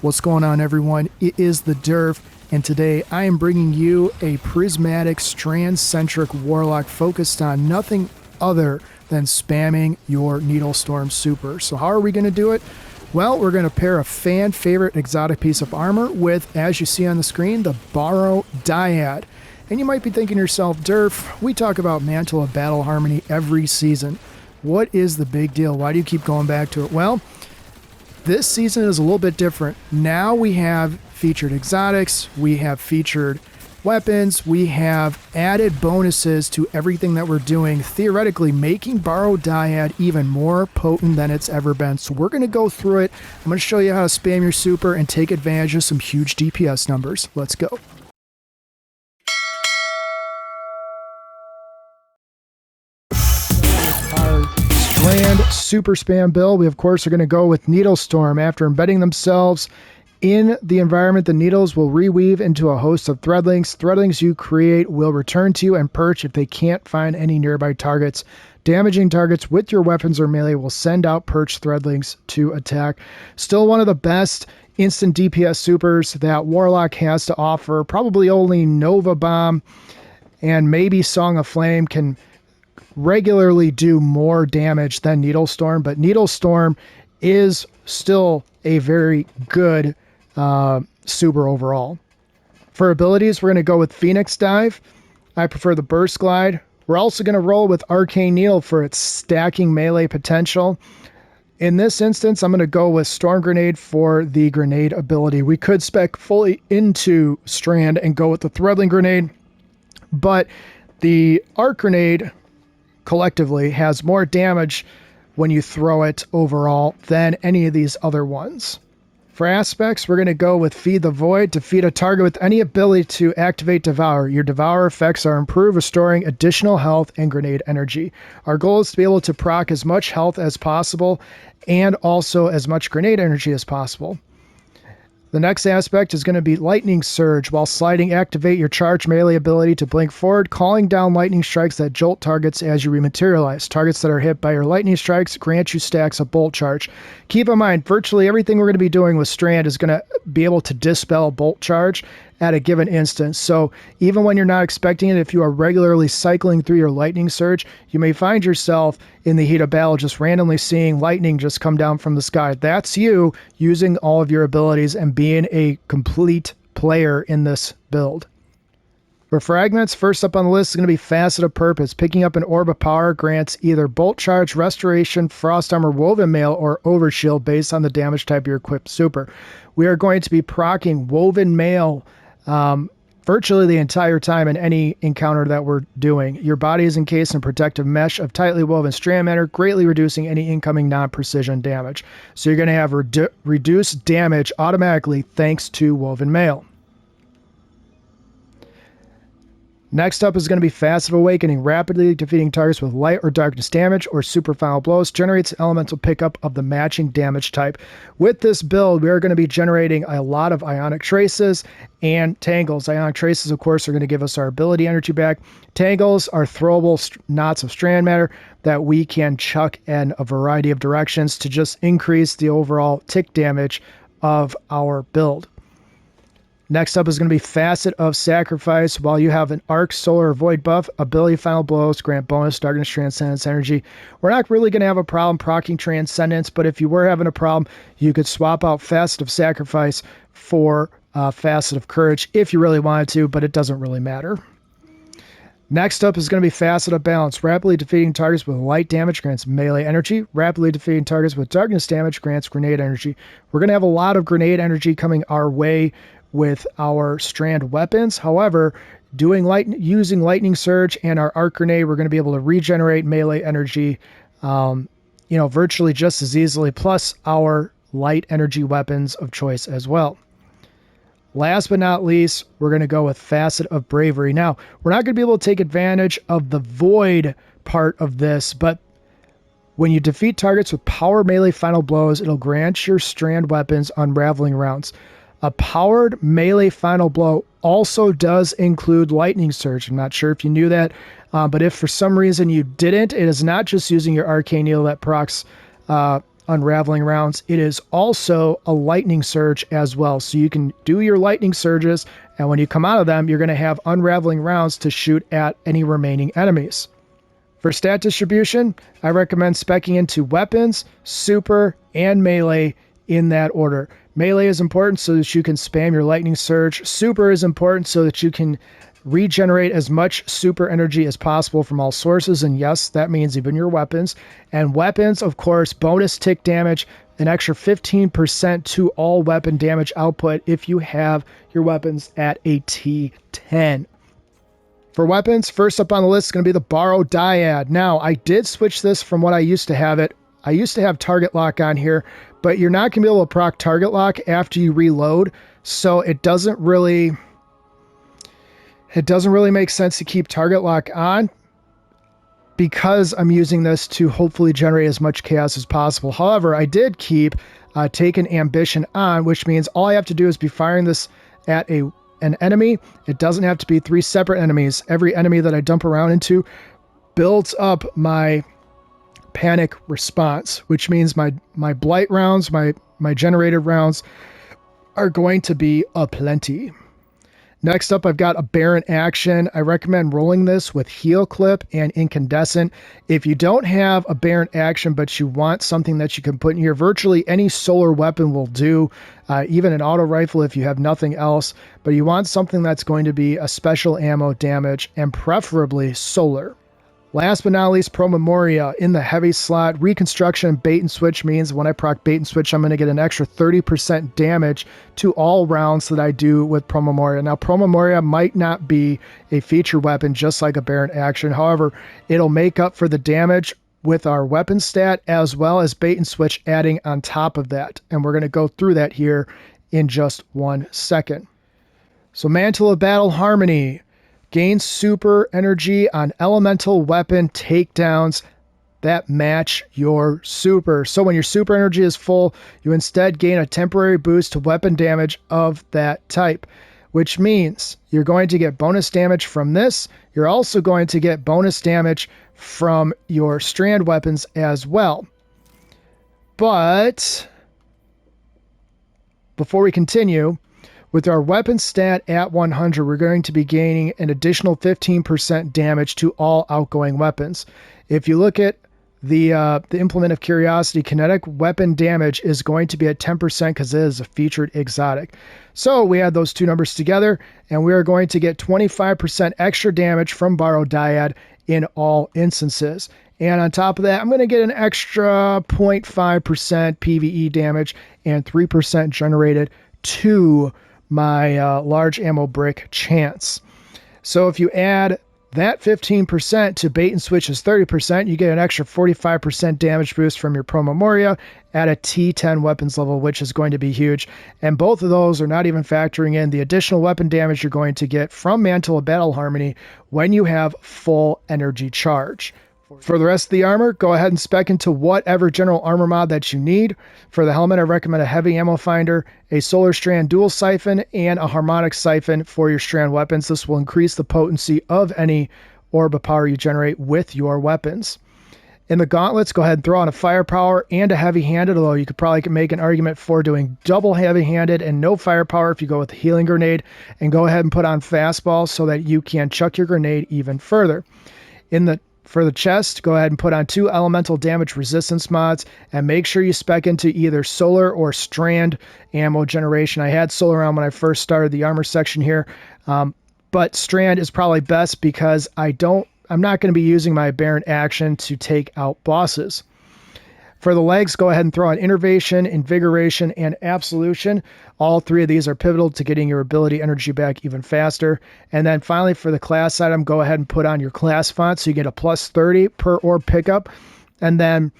What's going on, everyone? It is the Derf, and today I am bringing you a prismatic, strand-centric warlock focused on nothing other than spamming your Needle Storm super. So how are we going to do it? Well, we're going to pair a fan-favorite exotic piece of armor with, as you see on the screen, the Borrow Dyad. And you might be thinking to yourself, Derf, we talk about Mantle of Battle Harmony every season. What is the big deal? Why do you keep going back to it? Well, this season is a little bit different. Now we have featured exotics, we have featured weapons, we have added bonuses to everything that we're doing, theoretically making Borrow Dyad even more potent than it's ever been. So we're going to go through it. I'm going to show you how to spam your super and take advantage of some huge DPS numbers. Let's go. Strand super spam build. We of course are going to go with Needle Storm. After embedding themselves in the environment, the needles will reweave into a host of threadlings. Threadlings you create will return to you and perch if they can't find any nearby targets. Damaging targets with your weapons or melee will send out perched threadlings to attack. Still one of the best instant DPS supers that Warlock has to offer. Probably only Nova Bomb and maybe Song of Flame can regularly do more damage than Needle Storm, but Needle Storm is still a very good super overall. For abilities, we're going to go with Phoenix Dive. I prefer the Burst Glide. We're also going to roll with Arcane Needle for its stacking melee potential. In this instance, I'm going to go with Storm Grenade for the grenade ability. We could spec fully into Strand and go with the Threadling Grenade, but the Arc Grenade collectively has more damage when you throw it overall than any of these other ones. For aspects, we're going to go with Feed the Void. Defeat a target with any ability to activate Devour. Your Devour effects are improved, restoring additional health and grenade energy. Our goal is to be able to proc as much health as possible and also as much grenade energy as possible. The next aspect is going to be Lightning Surge. While sliding, activate your charge melee ability to blink forward, calling down lightning strikes that jolt targets as you rematerialize. Targets that are hit by your lightning strikes grant you stacks of bolt charge. Keep in mind, virtually everything we're going to be doing with Strand is going to be able to dispel bolt charge at a given instance. So even when you're not expecting it, if you are regularly cycling through your lightning surge, you may find yourself in the heat of battle just randomly seeing lightning just come down from the sky. That's you using all of your abilities and being a complete player in this build. For Fragments, first up on the list is going to be Facet of Purpose. Picking up an Orb of Power grants either Bolt Charge, Restoration, Frost Armor, Woven Mail, or Overshield based on the damage type of your equipped super. We are going to be proccing Woven Mail virtually the entire time in any encounter that we're doing. Your body is encased in protective mesh of tightly woven strand matter, greatly reducing any incoming non-precision damage. So you're going to have reduced damage automatically thanks to Woven Mail. Next up is going to be Facet of Awakening. Rapidly defeating targets with light or darkness damage or super final blows generates elemental pickup of the matching damage type. With this build, we are going to be generating a lot of Ionic Traces and Tangles. Ionic Traces, of course, are going to give us our ability energy back. Tangles are throwable knots of strand matter that we can chuck in a variety of directions to just increase the overall tick damage of our build. Next up is going to be Facet of Sacrifice. While you have an Arc, Solar, or Void buff, ability final blows grant bonus Darkness Transcendence energy. We're not really going to have a problem proccing Transcendence, but if you were having a problem, you could swap out Facet of Sacrifice for Facet of Courage if you really wanted to, but it doesn't really matter. Next up is going to be Facet of Balance. Rapidly defeating targets with light damage grants melee energy. Rapidly defeating targets with darkness damage grants grenade energy. We're going to have a lot of grenade energy coming our way with our Strand weapons. However, using Lightning Surge and our Arc Grenade, we're going to be able to regenerate melee energy, virtually just as easily, plus our light energy weapons of choice as well. Last but not least, we're going to go with Facet of Bravery. Now, we're not going to be able to take advantage of the Void part of this, but when you defeat targets with power melee final blows, it'll grant your Strand weapons unraveling rounds. A powered melee final blow also does include Lightning Surge. I'm not sure if you knew that, but if for some reason you didn't, it is not just using your Arcane Needle that procs unraveling rounds. It is also a lightning surge as well. So you can do your lightning surges, and when you come out of them, you're going to have unraveling rounds to shoot at any remaining enemies. For stat distribution, I recommend speccing into weapons, super, and melee in that order. Melee is important so that you can spam your lightning surge. Super is important so that you can regenerate as much super energy as possible from all sources, and yes, that means even your weapons. And weapons, of course, bonus tick damage, an extra 15% to all weapon damage output if you have your weapons at a T10. For weapons, first up on the list is going to be the Borrowed Dyad. Now, I did switch this from what I used to have it. I used to have target lock on here, but you're not going to be able to proc target lock after you reload, so it doesn't really make sense to keep target lock on because I'm using this to hopefully generate as much chaos as possible. However, I did keep Taken Ambition on, which means all I have to do is be firing this at an enemy. It doesn't have to be 3 separate enemies. Every enemy that I dump around into builds up my panic response, which means my blight rounds, my generated rounds are going to be aplenty. Next up, I've got a Baron action. I recommend rolling this with Heal Clip and Incandescent. If you don't have a Baron action, but you want something that you can put in here, virtually any solar weapon will do, even an auto rifle if you have nothing else, but you want something that's going to be a special ammo damage and preferably solar. Last but not least, Pro Memoria in the heavy slot. Reconstruction bait and switch means when I proc bait and switch, I'm going to get an extra 30% damage to all rounds that I do with Pro Memoria. Now, Pro Memoria might not be a feature weapon just like a Baron action. However, it'll make up for the damage with our weapon stat as well as bait and switch adding on top of that. And we're going to go through that here in just 1 second. So Mantle of Battle Harmony. Gain super energy on elemental weapon takedowns that match your super. So when your super energy is full, you instead gain a temporary boost to weapon damage of that type, which means you're going to get bonus damage from this. You're also going to get bonus damage from your strand weapons as well. But before we continue, with our weapon stat at 100, we're going to be gaining an additional 15% damage to all outgoing weapons. If you look at the Implement of Curiosity, kinetic weapon damage is going to be at 10% because it is a featured exotic. So we add those two numbers together, and we are going to get 25% extra damage from Borrowed Dyad in all instances. And on top of that, I'm going to get an extra 0.5% PvE damage and 3% generated to my large ammo brick chance. So if you add that 15% to bait and switch is 30%, you get an extra 45% damage boost from your Pro Memoria at a T10 weapons level, which is going to be huge. And both of those are not even factoring in the additional weapon damage you're going to get from Mantle of Battle Harmony when you have full energy charge. For the rest of the armor, go ahead and spec into whatever general armor mod that you need. For the helmet, I recommend a heavy ammo finder, a solar strand dual siphon, and a harmonic siphon for your strand weapons. This will increase the potency of any orb of power you generate with your weapons. In the gauntlets, go ahead and throw on a firepower and a heavy-handed, although you could probably make an argument for doing double heavy-handed and no firepower if you go with the healing grenade, and go ahead and put on fastball so that you can chuck your grenade even further. For the chest, go ahead and put on 2 elemental damage resistance mods and make sure you spec into either solar or strand ammo generation. I had solar on when I first started the armor section here, but strand is probably best because I'm not going to be using my Baron action to take out bosses. For the legs, go ahead and throw on Innervation, Invigoration, and Absolution. All 3 of these are pivotal to getting your ability energy back even faster. And then finally, for the class item, go ahead and put on your class font so you get a plus 30 per orb pickup. And then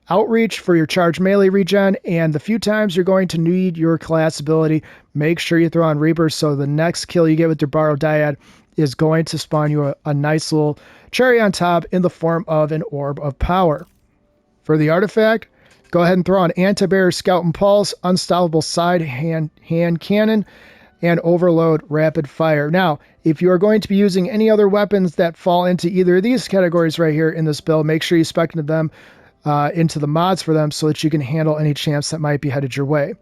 Outreach for your charge melee regen. And the few times you're going to need your class ability, make sure you throw on Reapers so the next kill you get with your Borrowed Dyad is going to spawn you a nice little cherry on top in the form of an Orb of Power. For the artifact, go ahead and throw on Anti-Barrier Scout and Pulse, Unstoppable Side Hand Cannon, and Overload Rapid Fire. Now, if you are going to be using any other weapons that fall into either of these categories right here in this build, make sure you spec into them into the mods for them so that you can handle any champs that might be headed your way.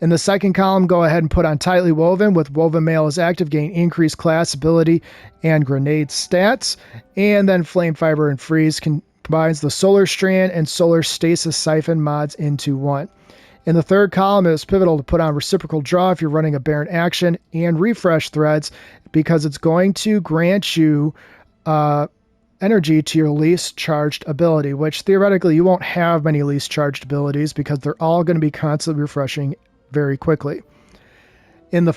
In the second column, go ahead and put on Tightly Woven. With Woven Mail as active, gain increased class, ability, and grenade stats. And then Flame Fiber and Freeze combines the Solar Strand and Solar Stasis Siphon mods into one. In the third column, it was pivotal to put on Reciprocal Draw if you're running a Baron action, and Refresh Threads because it's going to grant you energy to your least charged ability, which theoretically you won't have many least charged abilities because they're all going to be constantly refreshing very quickly. In the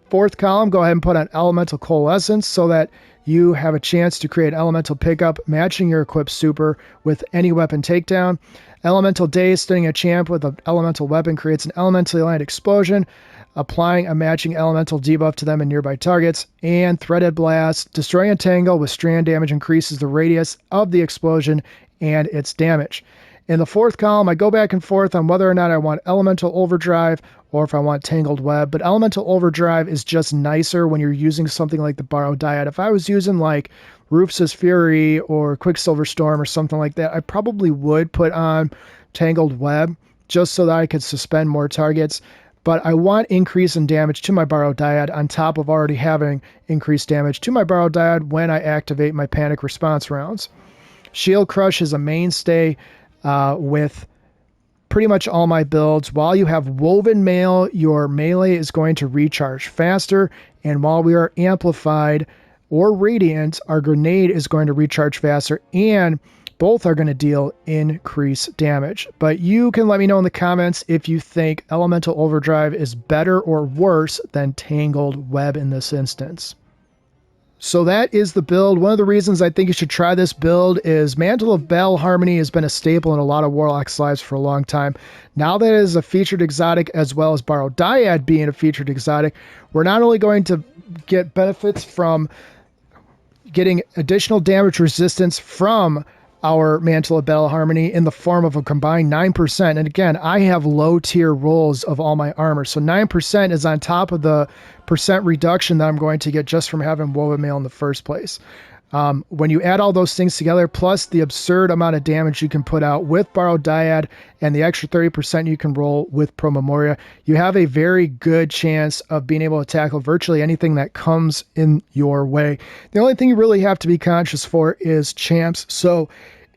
fourth column, go ahead and put on Elemental Coalescence so that you have a chance to create elemental pickup matching your equipped super with any weapon takedown. Elemental Daze, stunning a champ with an elemental weapon creates an elementally aligned explosion, applying a matching elemental debuff to them and nearby targets. And Threaded Blast, destroying a tangle with strand damage increases the radius of the explosion and its damage. In the fourth column, I go back and forth on whether or not I want Elemental Overdrive or if I want Tangled Web, but Elemental Overdrive is just nicer when you're using something like the Borrowed Dyad. If I was using like Rufus Fury or Quicksilver Storm or something like that, I probably would put on Tangled Web just so that I could suspend more targets, but I want increase in damage to my Borrowed Dyad on top of already having increased damage to my Borrowed Dyad when I activate my Panic Response rounds. Shield Crush is a mainstay with pretty much all my builds. While you have Woven Mail, your melee is going to recharge faster, and while we are amplified or radiant, our grenade is going to recharge faster, and both are going to deal increased damage. But you can let me know in the comments if you think Elemental Overdrive is better or worse than Tangled Web in this instance. So that is the build. One of the reasons I think you should try this build is Mantle of Battle Harmony has been a staple in a lot of Warlocks' lives for a long time. Now that it is a featured exotic as well as Borrowed Dyad being a featured exotic, we're not only going to get benefits from getting additional damage resistance from our Mantle of Battle Harmony in the form of a combined 9%. And again, I have low tier rolls of all my armor. So 9% is on top of the percent reduction that I'm going to get just from having Woven Mail in the first place. When you add all those things together, plus the absurd amount of damage you can put out with Borrowed Dyad and the extra 30% you can roll with Pro Memoria, you have a very good chance of being able to tackle virtually anything that comes in your way. The only thing you really have to be conscious for is champs. So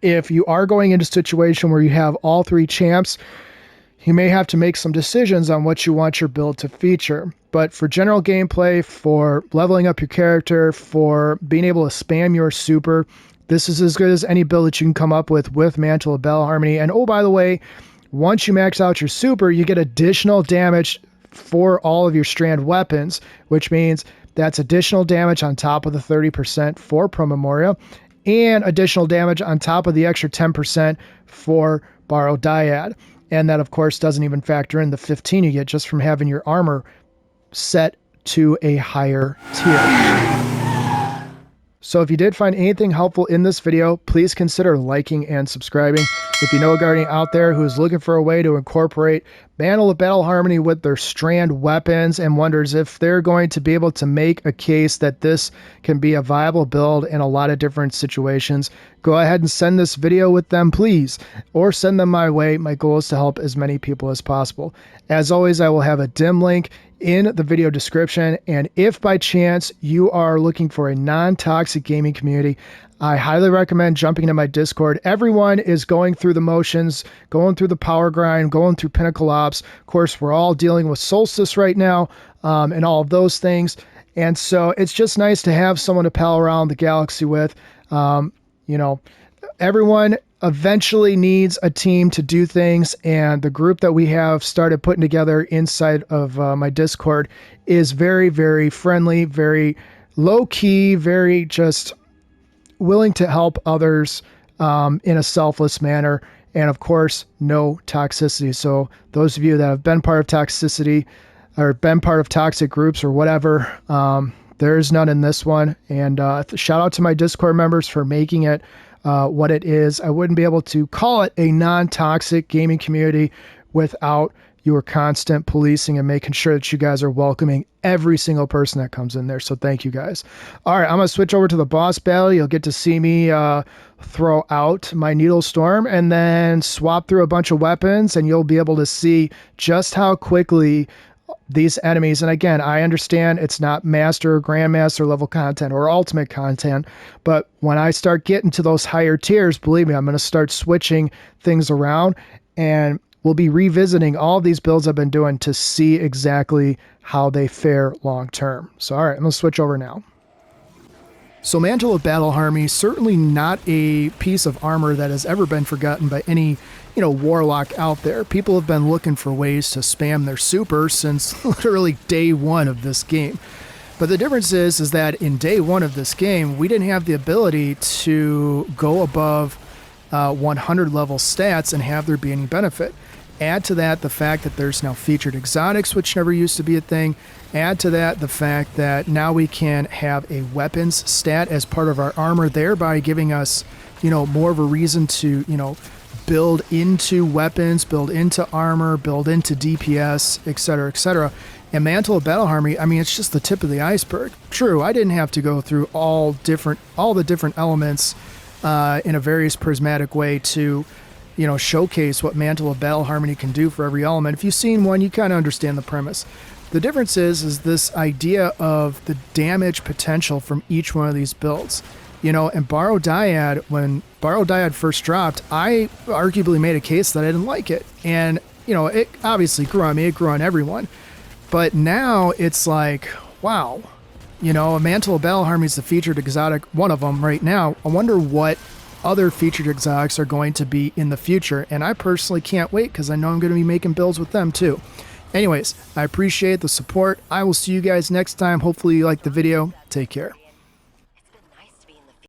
if you are going into a situation where you have all three champs, you may have to make some decisions on what you want your build to feature. But for general gameplay, for leveling up your character, for being able to spam your super, this is as good as any build that you can come up with Mantle of Battle Harmony. And oh, by the way, once you max out your super, you get additional damage for all of your strand weapons, which means that's additional damage on top of the 30% for Pro Memoria, and additional damage on top of the extra 10% for Borrowed Dyad. And that, of course, doesn't even factor in the 15 you get just from having your armor set to a higher tier. So if you did find anything helpful in this video, please consider liking and subscribing. If you know a guardian out there who's looking for a way to incorporate Mantle of Battle Harmony with their strand weapons and wonders if they're going to be able to make a case that this can be a viable build in a lot of different situations, go ahead and send this video with them, please, or send them my way. My goal is to help as many people as possible. As always, I will have a dim link in the video description, and if by chance you are looking for a non-toxic gaming community, I highly recommend jumping into my Discord. Everyone is going through the motions, going through the power grind, going through Pinnacle Ops. Of course, we're all dealing with Solstice right now, and all of those things. And so it's just nice to have someone to pal around the galaxy with. You know, everyone eventually needs a team to do things, and the group that we have started putting together inside of my Discord is very, very friendly, very low-key, very just willing to help others in a selfless manner, and of course, no toxicity. So those of you that have been part of toxicity or been part of toxic groups or whatever, there is none in this one. And shout out to my Discord members for making it what it is. I wouldn't be able to call it a non-toxic gaming community without your constant policing and making sure that you guys are welcoming every single person that comes in there. So thank you guys. All right, I'm going to switch over to the boss battle. You'll get to see me throw out my Needle Storm and then swap through a bunch of weapons, and you'll be able to see just how quickly these enemies, and again, I understand it's not master, grandmaster level content or ultimate content, but when I start getting to those higher tiers, believe me, I'm going to start switching things around, and we'll be revisiting all these builds I've been doing to see exactly how they fare long term. So all right, I'm going to switch over now. So Mantle of Battle Harmony, certainly not a piece of armor that has ever been forgotten by any, warlock out there. People have been looking for ways to spam their super since literally day one of this game. But the difference is that in day one of this game, we didn't have the ability to go above 100 level stats and have there be any benefit. Add to that the fact that there's now featured exotics, which never used to be a thing. Add to that the fact that now we can have a weapons stat as part of our armor, thereby giving us, more of a reason to, build into weapons, build into armor, build into DPS, etc., etc. And Mantle of Battle Harmony, I mean, it's just the tip of the iceberg. True, I didn't have to go through all the different elements in a various prismatic way to, showcase what Mantle of Battle Harmony can do for every element. If you've seen one, you kind of understand the premise. The difference is this idea of the damage potential from each one of these builds. And Borrow Dyad, when Borrow Dyad first dropped, I arguably made a case that I didn't like it. And, it obviously grew on me, it grew on everyone. But now it's like, wow, a Mantle of Battle Harmony is the featured exotic, one of them right now. I wonder what other featured exotics are going to be in the future. And I personally can't wait because I know I'm going to be making builds with them too. Anyways, I appreciate the support. I will see you guys next time. Hopefully you liked the video. Take care.